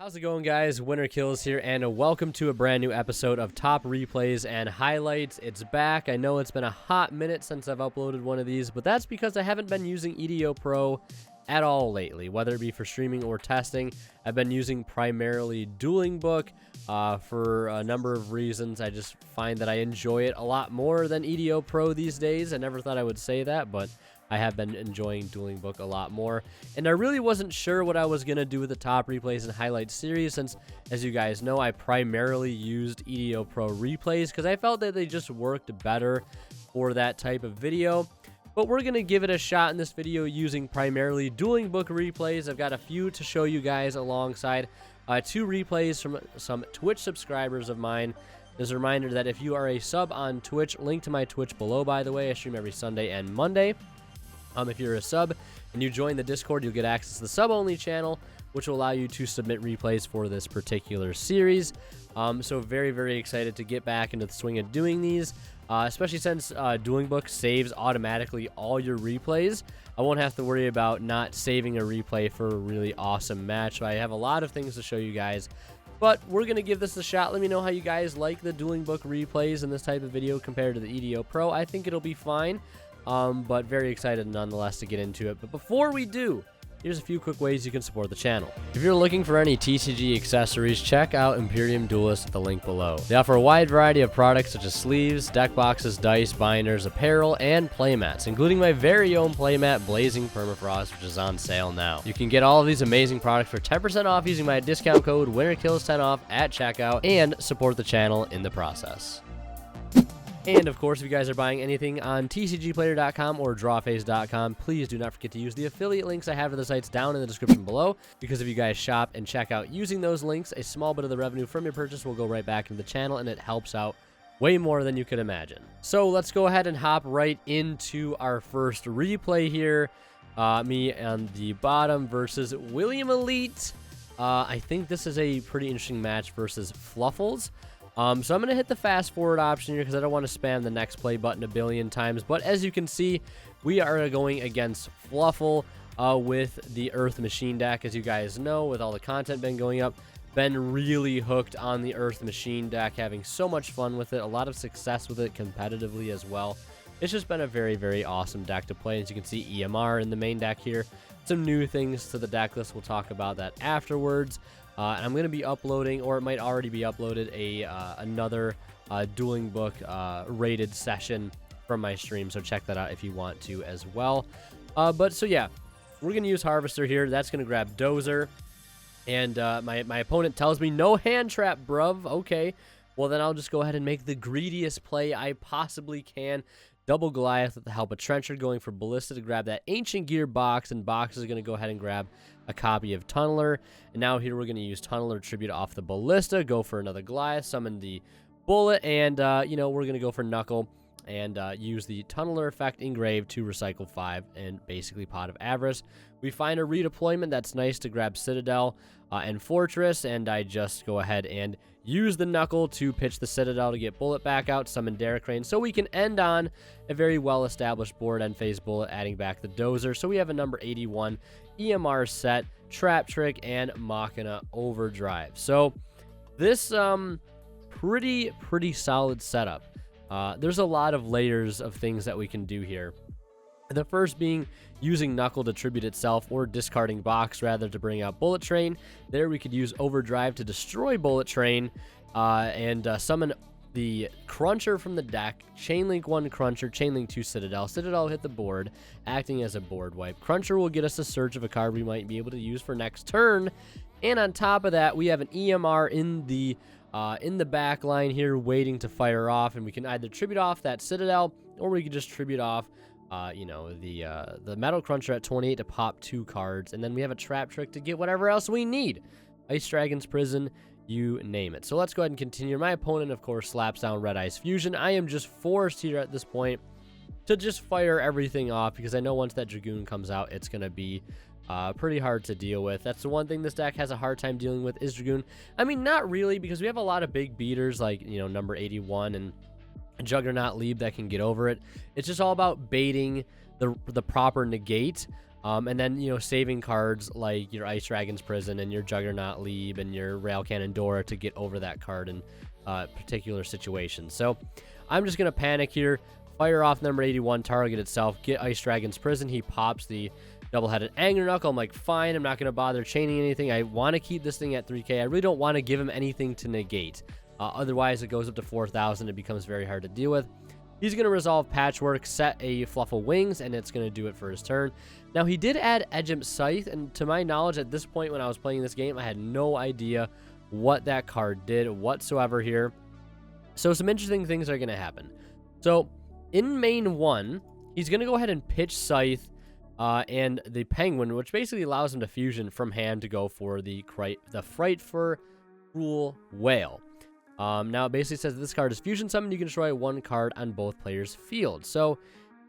How's it going, guys? Winner Kills here, and welcome to a brand new episode of Top Replays and Highlights. It's back. I know it's been a hot minute since I've uploaded one of these, but that's because I haven't been using EDO Pro at all lately, whether it be for streaming or testing. I've been using primarily Dueling Book for a number of reasons. I just find that I enjoy it a lot more than EDO Pro these days. I never thought I would say that, but I have been enjoying Dueling Book a lot more, and I really wasn't sure what I was going to do with the Top Replays and Highlights series since, as you guys know, I primarily used EDO Pro replays because I felt that they just worked better for that type of video. But we're going to give it a shot in this video using primarily Dueling Book replays. I've got a few to show you guys alongside two replays from some Twitch subscribers of mine. As a reminder that if you are a sub on Twitch, link to my Twitch below, by the way. I stream every Sunday and Monday. If you're a sub and you join the Discord, you'll get access to the sub-only channel, which will allow you to submit replays for this particular series. So very, very excited to get back into the swing of doing these, especially since Dueling Book saves automatically all your replays. I won't have to worry about not saving a replay for a really awesome match. So I have a lot of things to show you guys, but we're going to give this a shot. Let me know how you guys like the Dueling Book replays in this type of video compared to the EDO Pro. I think it'll be fine. But very excited nonetheless to get into it. But before we do, here's a few quick ways you can support the channel. If you're looking for any TCG accessories, check out Imperium Duelist at the link below. They offer a wide variety of products such as sleeves, deck boxes, dice, binders, apparel, and playmats, including my very own playmat, Blazing Permafrost, which is on sale now. You can get all of these amazing products for 10% off using my discount code WinnerKills10off at checkout and support the channel in the process. And, of course, if you guys are buying anything on tcgplayer.com or drawface.com, please do not forget to use the affiliate links I have to the sites down in the description below, because if you guys shop and check out using those links, a small bit of the revenue from your purchase will go right back into the channel, and it helps out way more than you could imagine. So let's go ahead and hop right into our first replay here. Me on the bottom versus William Elite. I think this is a pretty interesting match versus Fluffles. So I'm going to hit the fast forward option here because I don't want to spam the next play button a billion times. But as you can see, we are going against Fluffle with the Earth Machine deck. As you guys know, with all the content been going up, been really hooked on the Earth Machine deck, having so much fun with it, a lot of success with it competitively as well. It's just been a very, very awesome deck to play. As you can see, EMR in the main deck here. Some new things to the deck list. We'll talk about that afterwards. And I'm going to be uploading, or it might already be uploaded, another Dueling Book rated session from my stream. So check that out if you want to as well. So yeah, we're going to use Harvester here. That's going to grab Dozer. And my opponent tells me, no hand trap, bruv. Okay, well then I'll just go ahead and make the greediest play I possibly can. Double Goliath with the help of Trencher, going for Ballista to grab that Ancient Gear box, and Box is going to go ahead and grab a copy of Tunneler. And now here we're going to use Tunneler Tribute off the Ballista, go for another Goliath, summon the Bullet, and, we're going to go for Knuckle and use the Tunneler effect Engrave to recycle 5 and basically Pot of Avarice. We find a redeployment that's nice to grab Citadel and Fortress, and I just go ahead and use the Knuckle to pitch the Citadel to get Bullet back out, summon Derek Crane, so we can end on a very well-established board end phase Bullet, adding back the Dozer. So we have a number 81 EMR set, Trap Trick, and Machina Overdrive. So this pretty solid setup. There's a lot of layers of things that we can do here. The first being using Knuckle to tribute itself, or discarding Box rather to bring out Bullet Train. There we could use Overdrive to destroy Bullet Train and summon the Cruncher from the deck. Chainlink 1 Cruncher, Chainlink 2 Citadel. Citadel hit the board, acting as a board wipe. Cruncher will get us a search of a card we might be able to use for next turn. And on top of that, we have an EMR in the back line here waiting to fire off, and we can either tribute off that Citadel, or we could just tribute off the Metal Cruncher at 28 to pop 2 cards, and then we have a Trap Trick to get whatever else we need. Ice Dragon's Prison, you name it. So let's go ahead and continue. My opponent, of course, slaps down Red Ice Fusion. I am just forced here at this point to just fire everything off, because I know once that Dragoon comes out, it's going to be pretty hard to deal with. That's the one thing this deck has a hard time dealing with, is Dragoon. I mean, not really, because we have a lot of big beaters like, number 81 and Juggernaut Lieb that can get over it. It's just all about baiting the proper negate And then, you know, saving cards like your Ice Dragon's Prison and your Juggernaut Leeb and your Rail Cannon Dora to get over that card in particular situations. So I'm just going to panic here, fire off number 81, target itself, get Ice Dragon's Prison. He pops the double-headed Anger Knuckle. I'm like, fine, I'm not going to bother chaining anything. I want to keep this thing at 3K. I really don't want to give him anything to negate. Otherwise, it goes up to 4,000. It becomes very hard to deal with. He's going to resolve Patchwork, set a Fluffle Wings, and it's going to do it for his turn. Now, he did add Edgemp Scythe, and to my knowledge, at this point when I was playing this game, I had no idea what that card did whatsoever here. So some interesting things are going to happen. So in main 1, he's going to go ahead and pitch Scythe and the Penguin, which basically allows him to fusion from hand to go for the Frightfur Cruel Whale. Now it basically says this card is fusion summoned. You can destroy 1 card on both players' field. So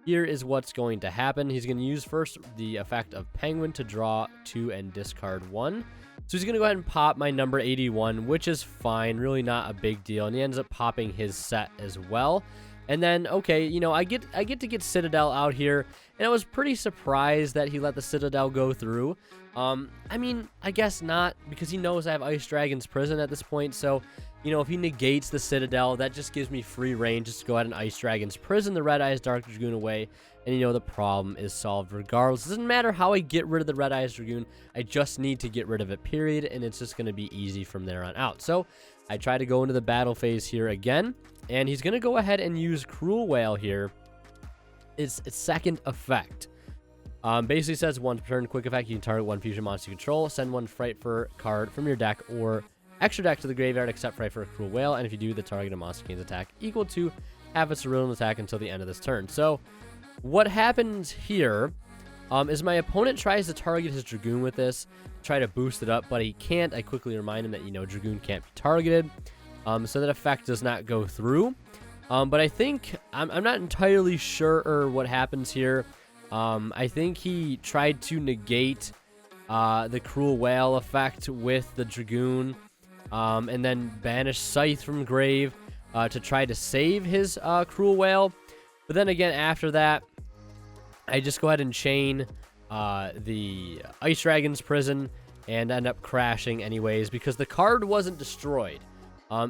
here is what's going to happen. He's going to use first the effect of Penguin to draw 2 and discard 1. So he's going to go ahead and pop my number 81, which is fine, really not a big deal. And he ends up popping his set as well. And then, okay, you know, I get to get Citadel out here, and I was pretty surprised that he let the Citadel go through. I mean, I guess not, because he knows I have Ice Dragon's Prison at this point, so, you know, if he negates the Citadel, that just gives me free reign just to go ahead and Ice Dragon's Prison the Red Eyes Dark Dragoon away, and, you know, the problem is solved regardless. It doesn't matter how I get rid of the Red Eyes Dragoon, I just need to get rid of it, period, and it's just going to be easy from there on out. So I try to go into the battle phase here again, and he's going to go ahead and use Cruel Whale here. It's second effect. Basically says 1 turn quick effect, you can target 1 fusion monster you control, send 1 Frightfur card from your deck or extra deck to the graveyard except Frightfur Cruel Whale, and if you do, the targeted monster gains attack equal to half its original attack until the end of this turn. So what happens here is my opponent tries to target his Dragoon with this, try to boost it up, but he can't. I quickly remind him that, you know, Dragoon can't be targeted, so that effect does not go through. But I think, I'm not entirely sure what happens here. I think he tried to negate the Cruel Whale effect with the Dragoon, and then banish Scythe from grave to try to save his Cruel Whale. But then again, after that, I just go ahead and chain the Ice Dragon's Prison and end up crashing anyways because the card wasn't destroyed.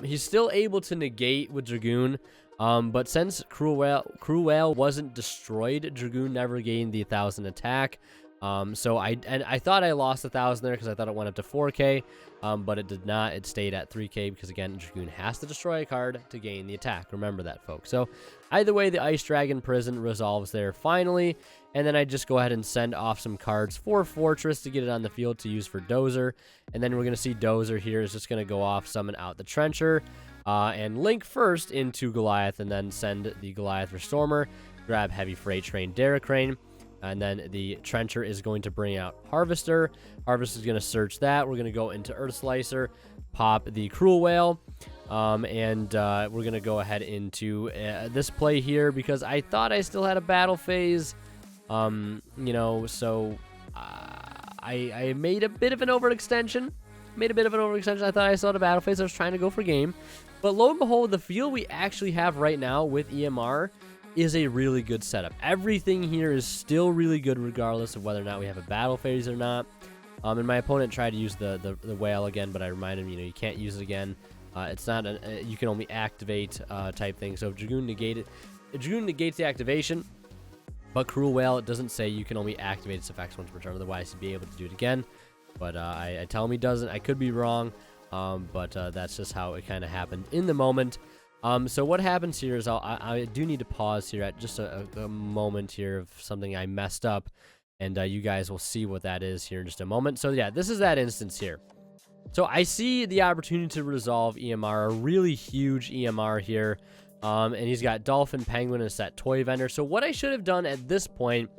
He's still able to negate with Dragoon, but since Cruel Whale wasn't destroyed, Dragoon never gained the 1,000 attack. So I thought I lost 1,000 there because I thought it went up to 4K, but it did not. It stayed at 3K because, again, Dragoon has to destroy a card to gain the attack. Remember that, folks. So either way, the Ice Dragon Prison resolves there finally, and then I just go ahead and send off some cards for Fortress to get it on the field to use for Dozer, and then we're going to see Dozer here is just going to go off, summon out the Trencher, and link first into Goliath, and then send the Goliath Restormer, grab Heavy Freight Train Derricrane, and then the Trencher is going to bring out Harvester. Harvester is going to search that. We're going to go into Earth Slicer, pop the Cruel Whale, and we're going to go ahead into this play here because I thought I still had a battle phase. You know, so I made a bit of an overextension. I thought I still had a battle phase. I was trying to go for game. But lo and behold, the field we actually have right now with EMR is a really good setup. Everything here is still really good regardless of whether or not we have a battle phase or not. And my opponent tried to use the whale again, but I reminded him, you know, you can't use it again. It's not you can only activate type thing. So if Dragoon negates the activation, but Cruel Whale, it doesn't say you can only activate its effects once per turn. Otherwise, he'd be able to do it again. But I tell him he doesn't. I could be wrong, but that's just how it kind of happened in the moment. So what happens here is I do need to pause here at just a moment here of something I messed up, and you guys will see what that is here in just a moment. So yeah, this is that instance here. So I see the opportunity to resolve EMR, a really huge EMR here, and he's got Dolphin, Penguin, and a set Toy Vendor. So what I should have done at this point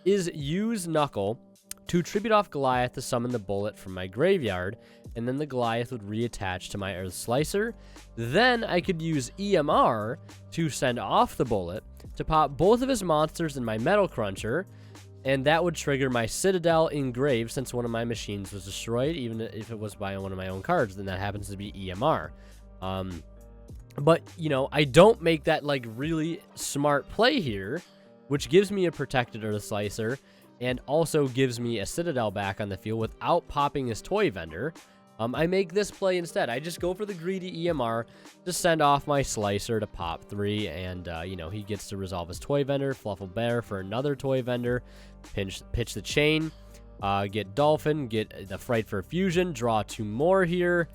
is use Knuckle to tribute off Goliath to summon the bullet from my graveyard, and then the Goliath would reattach to my Earth Slicer. Then I could use EMR to send off the bullet to pop both of his monsters in my Metal Cruncher, and that would trigger my Citadel Engraved since one of my machines was destroyed, even if it was by one of my own cards. Then that happens to be EMR. But, you know, I don't make that, like, really smart play here, which gives me a protected Earth Slicer, and also gives me a Citadel back on the field without popping his toy vendor, I make this play instead. I just go for the greedy EMR, just send off my Slicer to pop 3, and, he gets to resolve his toy vendor, Fluffle Bear for another toy vendor, pitch the chain, get Dolphin, get the Fright for Fusion, draw 2 more here.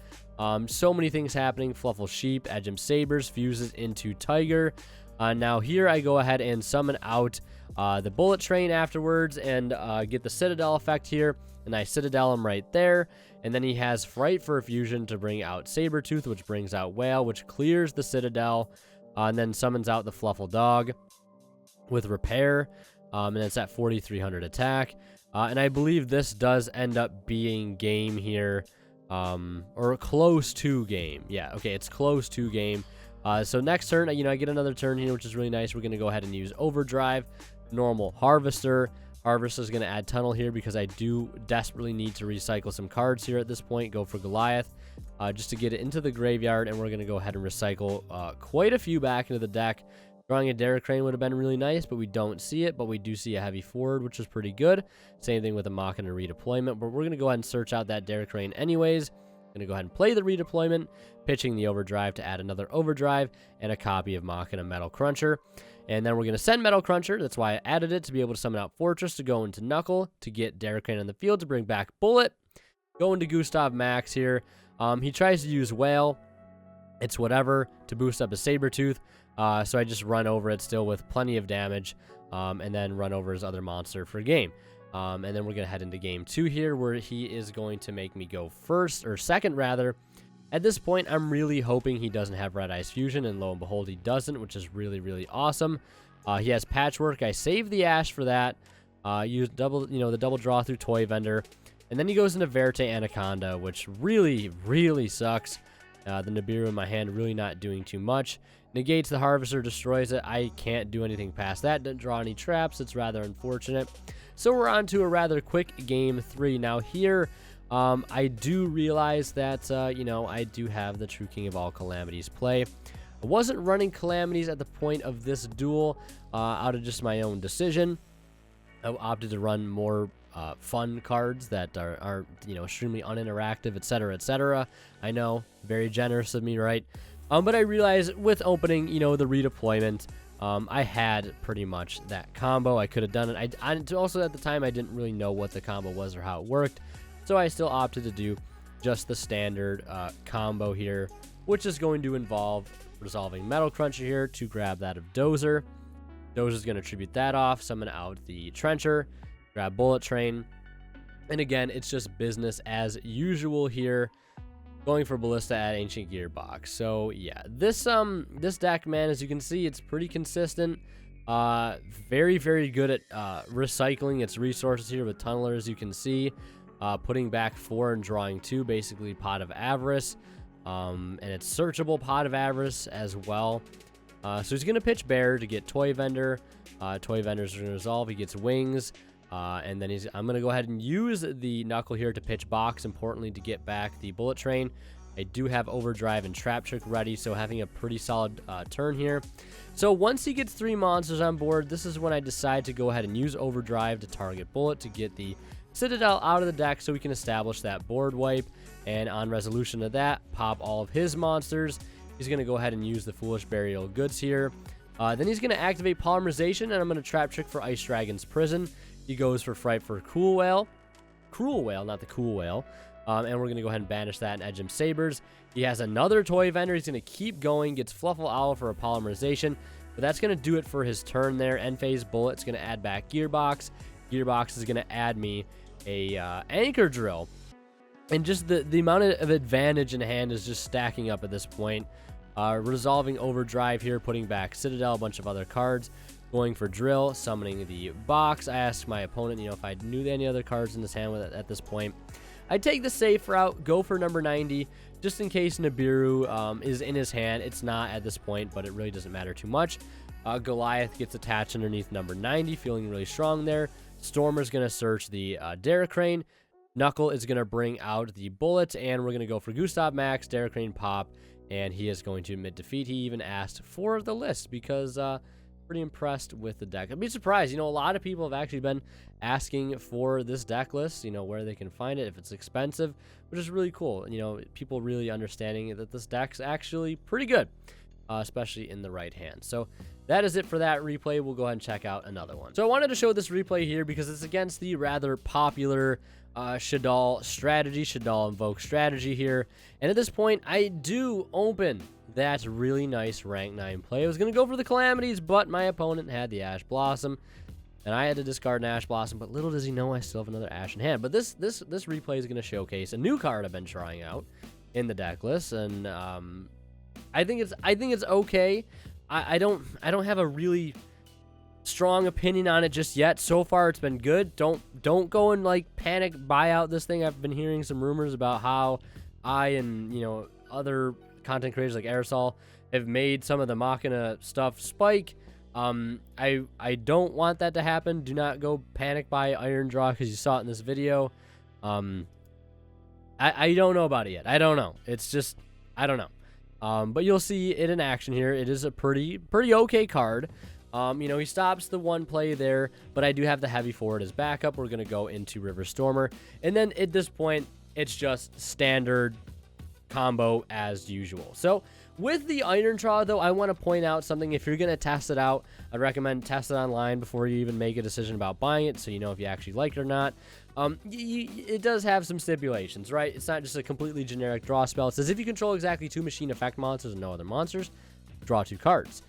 So many things happening. Fluffle Sheep, Edge him Sabers, fuses into Tiger. Now here I go ahead and summon out the Bullet Train afterwards and get the Citadel effect here, and I Citadel him right there. And then he has Fright for Fusion to bring out Sabertooth, which brings out Whale, which clears the Citadel, and then summons out the Fluffle Dog with Repair, and it's at 4,300 attack. And I believe this does end up being game here, or close to game. Yeah, okay, it's close to game. So next turn, I get another turn here, which is really nice. We're going to go ahead and use Overdrive, normal Harvester. Harvester is going to add Tunnel here because I do desperately need to recycle some cards here at this point. Go for Goliath just to get it into the graveyard, and we're going to go ahead and recycle quite a few back into the deck. Drawing a Derek Crane would have been really nice, but we don't see it. But we do see a Heavy Forward, which is pretty good. Same thing with a Mach and a Redeployment, but we're going to go ahead and search out that Derek Crane anyways. Going to go ahead and play the Redeployment, pitching the Overdrive to add another Overdrive and a copy of Mach and a Metal Cruncher. And then we're going to send Metal Cruncher. That's why I added it, to be able to summon out Fortress to go into Knuckle, to get Derek Crane on the field, to bring back Bullet. Go into Gustav Max here. He tries to use Whale. It's whatever to boost up his Sabertooth. So I just run over it still with plenty of damage, and then run over his other monster for game. And then we're going to head into game 2 here, where he is going to make me go second rather. At this point, I'm really hoping he doesn't have Red Eyes Fusion, and lo and behold, he doesn't, which is really, really awesome. He has Patchwork. I saved the Ash for that. Use the double draw through Toy Vendor. And then he goes into Verte Anaconda, which really, really sucks. The Nibiru in my hand really not doing too much. Negates the Harvester, destroys it. I can't do anything past that. Didn't draw any traps. It's rather unfortunate. So we're on to a rather quick game 3. Now here, I do realize that, I do have the True King of All Calamities play. I wasn't running Calamities at the point of this duel out of just my own decision. I opted to run more fun cards that are extremely uninteractive, etc., etc. I know, very generous of me, right? But I realized with opening, the Redeployment, I had pretty much that combo. I could have done it. I also, at the time, I didn't really know what the combo was or how it worked. So I still opted to do just the standard combo here, which is going to involve resolving Metal Cruncher here to grab that of Dozer. Dozer's going to tribute that off, summon out the Trencher, grab Bullet Train. And again, it's just business as usual here. Going for Ballista at Ancient Gearbox. So yeah, this deck, man, as you can see, it's pretty consistent. Very, very good at recycling its resources here with Tunneler, as you can see. Putting back 4 and drawing 2, basically Pot of Avarice. And it's searchable Pot of Avarice as well. So he's going to pitch Bear to get Toy Vendor. Toy Vendor's going to resolve. He gets Wings. And then I'm going to go ahead and use the Knuckle here to pitch Box, importantly, to get back the Bullet Train. I do have Overdrive and Trap Trick ready, so having a pretty solid turn here. So once he gets 3 monsters on board, this is when I decide to go ahead and use Overdrive to target Bullet to get the Citadel out of the deck so we can establish that board wipe. And on resolution of that, pop all of his monsters. He's going to go ahead and use the Foolish Burial Goods here. Then he's going to activate Polymerization, and I'm going to Trap Trick for Ice Dragon's Prison. He goes for Fright for Cruel Whale, not the Cool Whale. And we're going to go ahead and banish that and Edge him Sabers. He has another Toy Vendor. He's going to keep going, gets Fluffle Owl for a Polymerization. But that's going to do it for his turn there. End phase Bullet's going to add back Gearbox. Gearbox is going to add me a Anchor Drill. And just the amount of advantage in hand is just stacking up at this point. Resolving Overdrive here, putting back Citadel, a bunch of other cards. Going for Drill, summoning the Box. I asked my opponent, if I knew any other cards in this hand at this point. I take the safe route, go for number 90, just in case Nibiru is in his hand. It's not at this point, but it really doesn't matter too much. Goliath gets attached underneath number 90, feeling really strong there. Stormer's going to search the Derek Crane. Knuckle is going to bring out the Bullet, and we're going to go for Gustav Max, Derek Crane pop, and he is going to admit defeat. He even asked for the list because... pretty impressed with the deck. I'd be surprised. You know, a lot of people have actually been asking for this deck list, you know, where they can find it, if it's expensive, which is really cool. You know, people really understanding that this deck's actually pretty good, especially in the right hand. So that is it for that replay. We'll go ahead and check out another one. So I wanted to show this replay here because it's against the rather popular Shaddolls strategy, Shaddolls Invoke strategy here. And at this point, I do open that really nice rank 9 play. I was going to go for the Calamities, but my opponent had the Ash Blossom, and I had to discard an Ash Blossom, but little does he know I still have another Ash in hand. But this replay is going to showcase a new card I've been trying out in the deck list, and I think it's okay. I don't have a really strong opinion on it just yet. So far, it's been good. Don't go and like panic buy out this thing. I've been hearing some rumors about how I and, you know, other content creators like Aerosol have made some of the Machina stuff spike. I don't want that to happen. Do not go panic buy Iron Draw because you saw it in this video. I don't know about it yet. I don't know. It's just, I don't know. But you'll see it in action here. It is a pretty okay card. You know, he stops the one play there, but I do have the heavy forward as backup. We're going to go into River Stormer. And then at this point, it's just standard combo as usual. So with the Iron Draw, though, I want to point out something. If you're going to test it out, I'd recommend test it online before you even make a decision about buying it, so you know if you actually like it or not. It does have some stipulations, right? It's not just a completely generic draw spell. It says if you control exactly 2 machine effect monsters and no other monsters, draw 2 cards.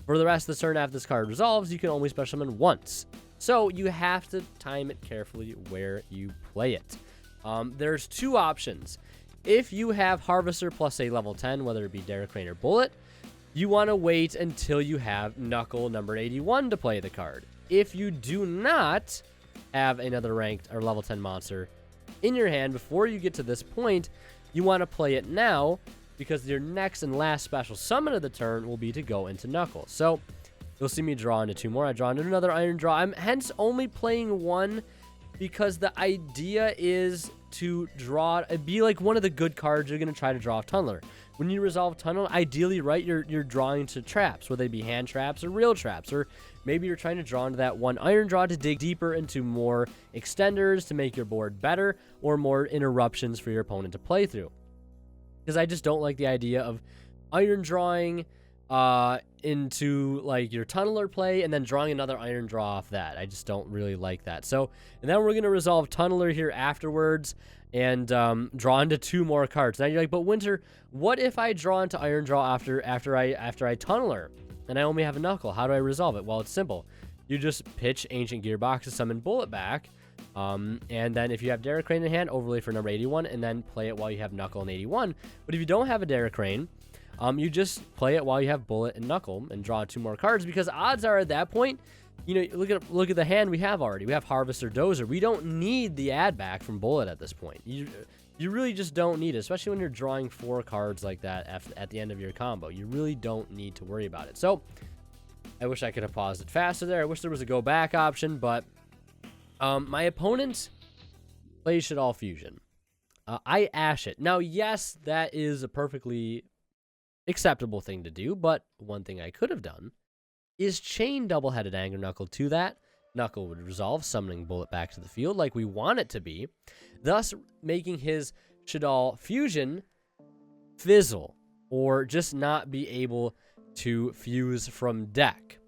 For the rest of the turn after this card resolves, you can only special summon once. So you have to time it carefully where you play it. There's 2 options. If you have Harvester plus a level 10, whether it be Derek Crane or Bullet, you want to wait until you have Knuckle number 81 to play the card. If you do not have another ranked or level 10 monster in your hand before you get to this point, you want to play it now because your next and last special summon of the turn will be to go into Knuckle. So you'll see me draw into 2 more. I draw into another Iron Draw. I'm hence only playing 1 because the idea is to draw, it'd be like one of the good cards you're going to try to draw off Tunneler. When you resolve Tunnel, ideally, right, you're drawing to traps, whether they be hand traps or real traps, or maybe you're trying to draw into that one Iron Draw to dig deeper into more extenders to make your board better, or more interruptions for your opponent to play through. Because I just don't like the idea of Iron Drawing into like your Tunneler play and then drawing another Iron Draw off that. I just don't really like that. So, and then we're going to resolve Tunneler here afterwards and draw into 2 more cards. Now you're like, but Winter, what if I draw into Iron Draw after I Tunneler and I only have a Knuckle? How do I resolve it? Well, it's simple. You just pitch Ancient Gearbox to summon Bullet back. And then if you have Derek Crane in hand, overlay for number 81 and then play it while you have Knuckle and 81. But if you don't have a Derek Crane, you just play it while you have Bullet and Knuckle and draw 2 more cards, because odds are at that point, you know, look at the hand we have already. We have Harvester Dozer. We don't need the add back from Bullet at this point. You really just don't need it, especially when you're drawing 4 cards like that at the end of your combo. You really don't need to worry about it. So I wish I could have paused it faster there. I wish there was a go back option, but my opponent plays Shaddolls Fusion. I Ash it. Now, yes, that is a perfectly acceptable thing to do, but one thing I could have done is chain Double-Headed Anger Knuckle to that. Knuckle would resolve, summoning Bullet back to the field like we want it to be, thus making his Shaddolls Fusion fizzle or just not be able to fuse from deck.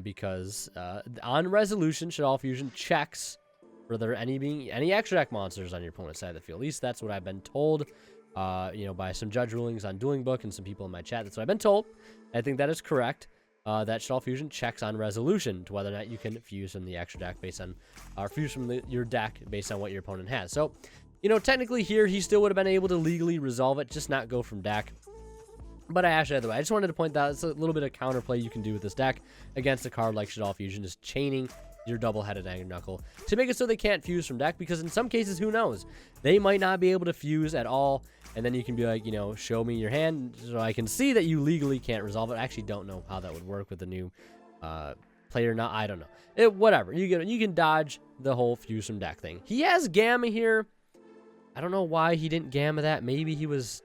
Because on resolution, Shaddolls Fusion checks for there any extra deck monsters on your opponent's side of the field. At least that's what I've been told. You know, by some judge rulings on Dueling Book and some people in my chat. That's what I've been told. I think that is correct. That Shaddolls Fusion checks on resolution to whether or not you can fuse from the extra deck based on, or fuse from your deck based on what your opponent has. So, you know, technically here, he still would have been able to legally resolve it, just not go from deck. But I actually, either way, I just wanted to point out it's a little bit of counterplay you can do with this deck against a card like Shaddolls Fusion, just chaining your Double-Headed Anger Knuckle to make it so they can't fuse from deck, because in some cases, who knows, they might not be able to fuse at all, and then you can be like, you know, show me your hand so I can see that you legally can't resolve it. I actually don't know how that would work with the new player. Not, I don't know. Whatever, you can dodge the whole fuse from deck thing. He has Gamma here. I don't know why he didn't Gamma that. Maybe he was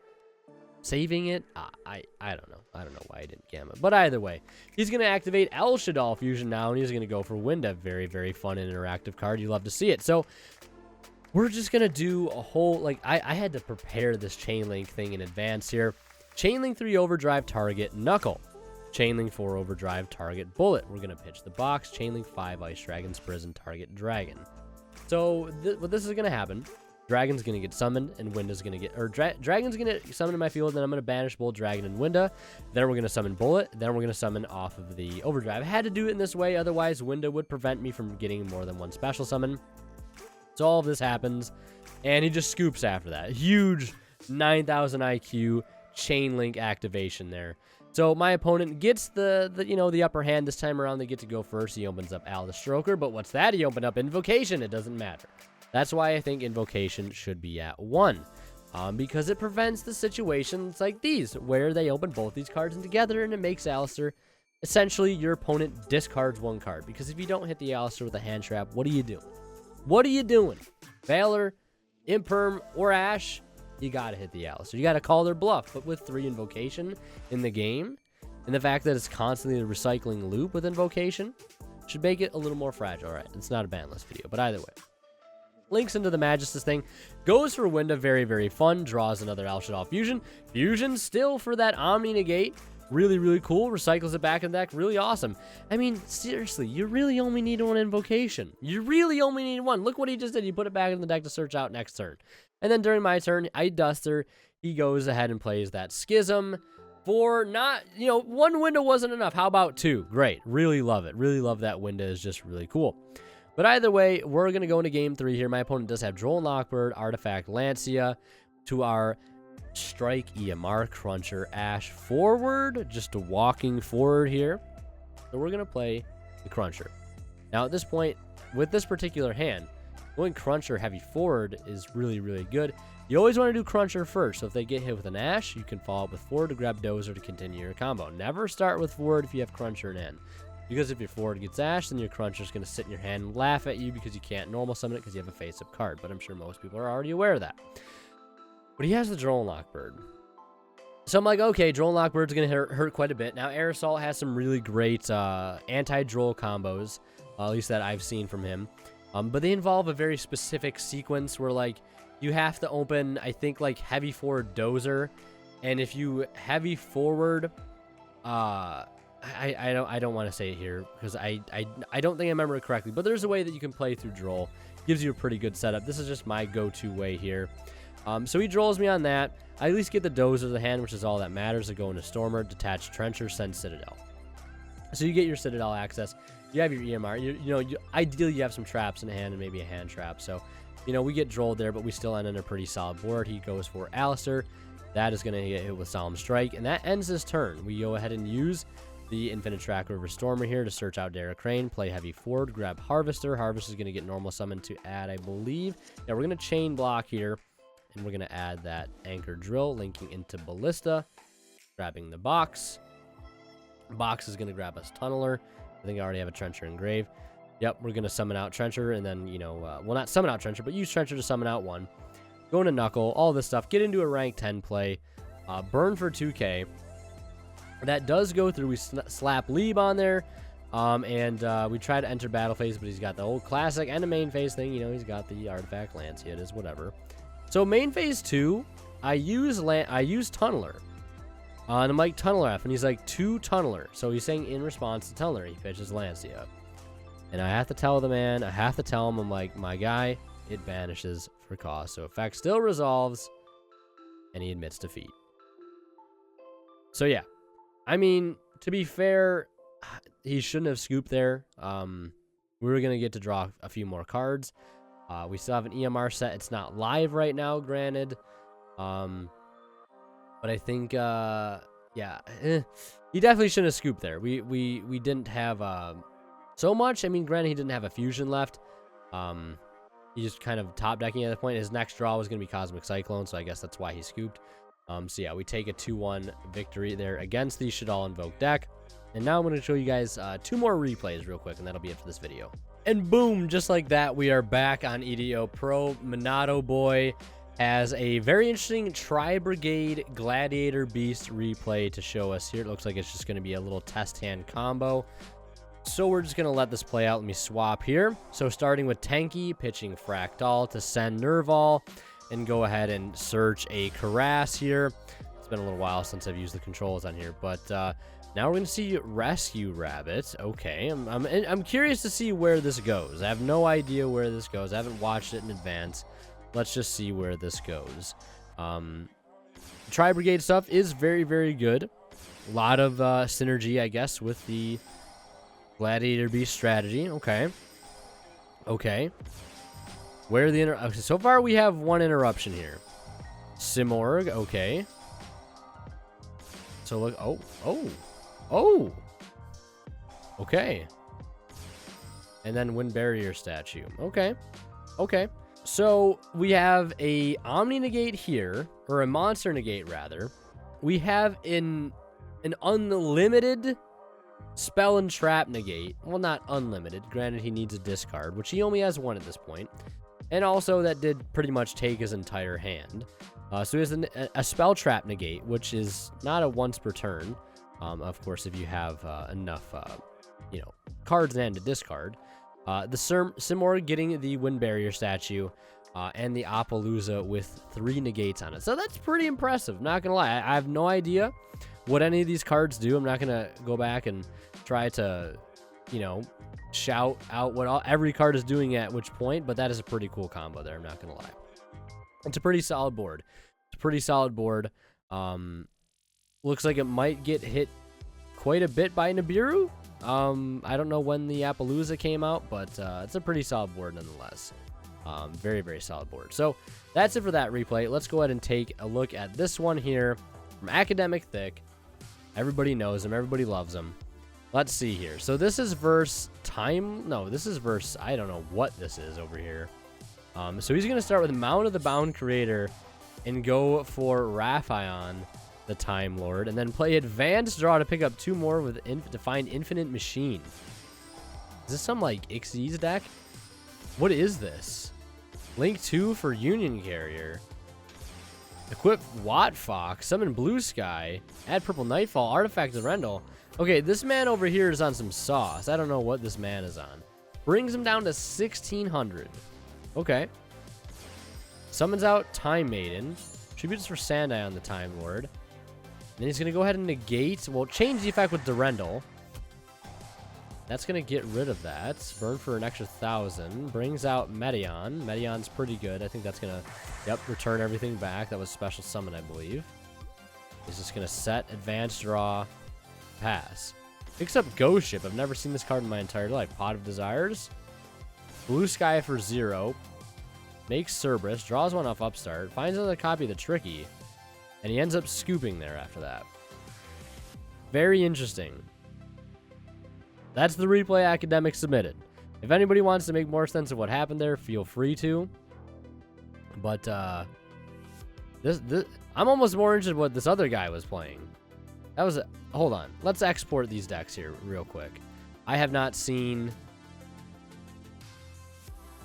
saving it. I don't know. I don't know why I didn't gamma. But either way, he's going to activate El Shaddol Fusion now, and he's going to go for Winda. Very, very fun and interactive card. You love to see it. So we're just going to do a whole, like, I had to prepare this Chain Link thing in advance here. Chain Link 3 Overdrive target Knuckle. Chain Link 4 Overdrive target Bullet. We're going to pitch the box. Chain Link 5 Ice Dragon's Prison target Dragon. So what this is going to happen, Dragon's going to get summoned, and Winda's going to get, or Dragon's going to summon in my field, then I'm going to banish both Dragon and Winda. Then we're going to summon Bullet. Then we're going to summon off of the Overdrive. I had to do it in this way, otherwise Winda would prevent me from getting more than one special summon. So all of this happens, and he just scoops after that. Huge 9,000 IQ Chain Link activation there. So my opponent gets the upper hand this time around. They get to go first. He opens up Al the Stroker, but what's that? He opened up Invocation. It doesn't matter. That's why I think Invocation should be at 1, because it prevents the situations like these where they open both these cards in together, and it makes Alistair, essentially your opponent discards one card, because if you don't hit the Alistair with a hand trap, what are you doing? What are you doing? Valor, Imperm, or Ash, you gotta hit the Alistair. You gotta call their bluff. But with 3 Invocation in the game, and the fact that it's constantly a recycling loop with Invocation, should make it a little more fragile. Alright, it's not a ban list video, but either way. Links into the Magistus thing, goes for Winda, very, very fun, draws another El Shaddol Fusion. Fusion still for that Omni Negate. Really, really cool. Recycles it back in the deck. Really awesome. I mean, seriously, you really only need one Invocation. You really only need one. Look what he just did. He put it back in the deck to search out next turn. And then during my turn, I Duster. He goes ahead and plays that Schism for not, one Winda wasn't enough. How about 2? Great. Really love it. Really love that Winda is just really cool. But either way, we're going to go into game 3 here. My opponent does have Droll and Lockbird, Artifact Lancia to our Strike EMR Cruncher Ash forward, just walking forward here. So we're going to play the Cruncher. Now at this point, with this particular hand, going Cruncher heavy forward is really, really good. You always want to do Cruncher first, so if they get hit with an Ash, you can follow up with forward to grab Dozer to continue your combo. Never start with forward if you have Cruncher in hand, because if your forward gets Ash, then your Cruncher is going to sit in your hand and laugh at you because you can't normal summon it because you have a face-up card, but I'm sure most people are already aware of that. But he has the Droll and Lockbird. So I'm like, okay, Droll and Lockbird's going to hurt quite a bit. Now, Aerosol has some really great anti-Droll combos, at least that I've seen from him. But they involve a very specific sequence where, like, you have to open, I think, like, heavy forward Dozer. And if you heavy forward, I don't want to say it here because I don't think I remember it correctly. But there's a way that you can play through Droll. Gives you a pretty good setup. This is just my go-to way here. So he Drolls me on that. I at least get the Dozer of the hand, which is all that matters. I go into Stormer, detach Trencher, send Citadel. So you get your Citadel access. You have your EMR. Ideally you have some traps in the hand and maybe a hand trap. So, we get Drolled there, but we still end on a pretty solid board. He goes for Alistair. That is going to get hit with Solemn Strike, and that ends his turn. We go ahead and use the Infinite Track River Stormer here to search out Derek Crane, play heavy forward, grab Harvester. Harvester is going to get normal summon to add, I believe. Now we're going to chain block here. And we're going to add that Anchor Drill, linking into Ballista, grabbing the box. Box is going to grab us Tunneler. I think I already have a Trencher engraved. Yep, we're going to summon out Trencher, and then, well, not summon out Trencher, but use Trencher to summon out 1. Go into Knuckle, all this stuff. Get into a rank 10 play. Burn for 2k. That does go through. We slap Lieb on there. And we try to enter battle phase, but he's got the old classic and the main phase thing. He's got the Artifact Lancia. It is whatever. So main phase 2, I use Tunneler. And I'm like, Tunneler F, and he's like, 2 Tunneler. So he's saying in response to Tunneler, he pitches Lancia. And I have to tell the man, I'm like, my guy, it banishes for cost. So effect still resolves, and he admits defeat. So yeah, I mean, to be fair, he shouldn't have scooped there. We were going to get to draw a few more cards. We still have an EMR set. It's not live right now, granted. But I think, yeah, he definitely shouldn't have scooped there. We didn't have so much. I mean, granted, he didn't have a fusion left. He just kind of top decking at the point. His next draw was going to be Cosmic Cyclone, so I guess that's why he scooped. So yeah, we take a 2-1 victory there against the Shaddolls Invoke deck. And now I'm going to show you guys 2 more replays real quick, and that'll be it for this video. And boom, just like that, we are back on EDO Pro. Minato boy has a very interesting Tri-Brigade Gladiator Beast replay to show us here. It looks like it's just going to be a little test hand combo. So we're just going to let this play out. Let me swap here. So starting with Tanky, pitching Fractal to send Nerval, and go ahead and search a Karass here. It's been a little while since I've used the controls on here, but now we're going to see Rescue Rabbit. Okay, I'm curious to see where this goes. I have no idea where this goes. I haven't watched it in advance. Let's just see where this goes. Tri-Brigade stuff is very, very good. A lot of synergy, I guess, with the Gladiator Beast strategy. Okay. Okay. Where are the okay, so far we have one interruption here. Simorg, okay. So look, oh. Okay. And then Wind Barrier statue. Okay. Okay. So we have a Omni Negate here, or a Monster Negate rather. We have an unlimited Spell and Trap Negate. Well, not unlimited. Granted, he needs a discard, which he only has one at this point. And also, that did pretty much take his entire hand. So he has a Spell Trap Negate, which is not a once per turn. Of course, if you have enough, cards and to discard. The Simorg getting the Wind Barrier statue, and the Appaloosa with 3 negates on it. So that's pretty impressive, not gonna lie. I have no idea what any of these cards do. I'm not gonna go back and try to, shout out what every card is doing at which point, but that is a pretty cool combo there, I'm not gonna lie. It's a pretty solid board. It's a pretty solid board. Looks like it might get hit quite a bit by Nibiru. I don't know when the Appaloosa came out, but it's a pretty solid board nonetheless. Very, very solid board. So that's it for that replay. Let's go ahead and take a look at this one here from Academic Thick. Everybody knows him. Everybody loves him. Let's see here. So this is verse time. No, this is verse. I don't know what this is over here. So he's going to start with Mount of the Bound Creator and go for Raphion, the Time Lord, and then play Advanced Draw to pick up 2 more with to find Infinite Machine. Is this some like Xyz deck? What is this? Link 2 for Union Carrier. Equip Watt Fox. Summon Blue Sky. Add Purple Nightfall. Artifact of Rendell. Okay, this man over here is on some sauce. I don't know what this man is on. Brings him down to 1,600. Okay. Summons out Time Maiden. Tributes for Sandai on the Time Lord. Then he's going to go ahead and negate. Well, change the effect with Durendal. That's going to get rid of that. Burn for an extra 1,000. Brings out Meteon. Meteon's pretty good. I think that's going to, return everything back. That was special summon, I believe. He's just going to set, advance, draw, pass. Picks up Ghost Ship. I've never seen this card in my entire life. Pot of Desires. Blue Sky for 0. Makes Cerberus. Draws one off Upstart. Finds another copy of the Tricky. And he ends up scooping there after that. Very interesting. That's the replay Academic submitted. If anybody wants to make more sense of what happened there, feel free to. But this I'm almost more interested in what this other guy was playing. That was hold on. Let's export these decks here real quick. I have not seen.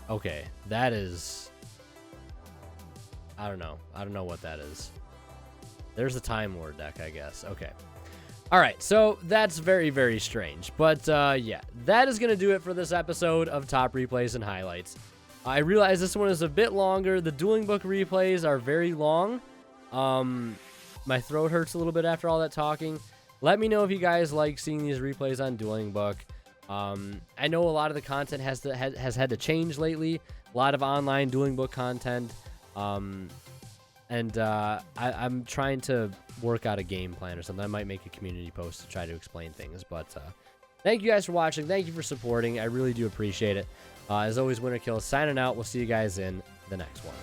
Okay, that is. I don't know. I don't know what that is. There's the Time Lord deck, I guess. Okay. All right, so that's very, very strange. But, yeah, that is going to do it for this episode of Top Replays and Highlights. I realize this one is a bit longer. The Dueling Book replays are very long. My throat hurts a little bit after all that talking. Let me know if you guys like seeing these replays on Dueling Book. I know a lot of the content has had to change lately. A lot of online Dueling Book content. I'm trying to work out a game plan or something. I might make a community post to try to explain things. But thank you guys for watching. Thank you for supporting. I really do appreciate it. As always, Winter Kill is signing out. We'll see you guys in the next one.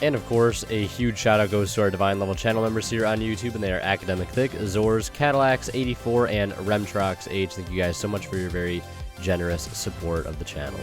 And of course, a huge shout out goes to our Divine Level channel members here on YouTube, and they are Academic Thick, Zors, Cadillacs 84, and Remtrox H. Thank you guys so much for your very generous support of the channel.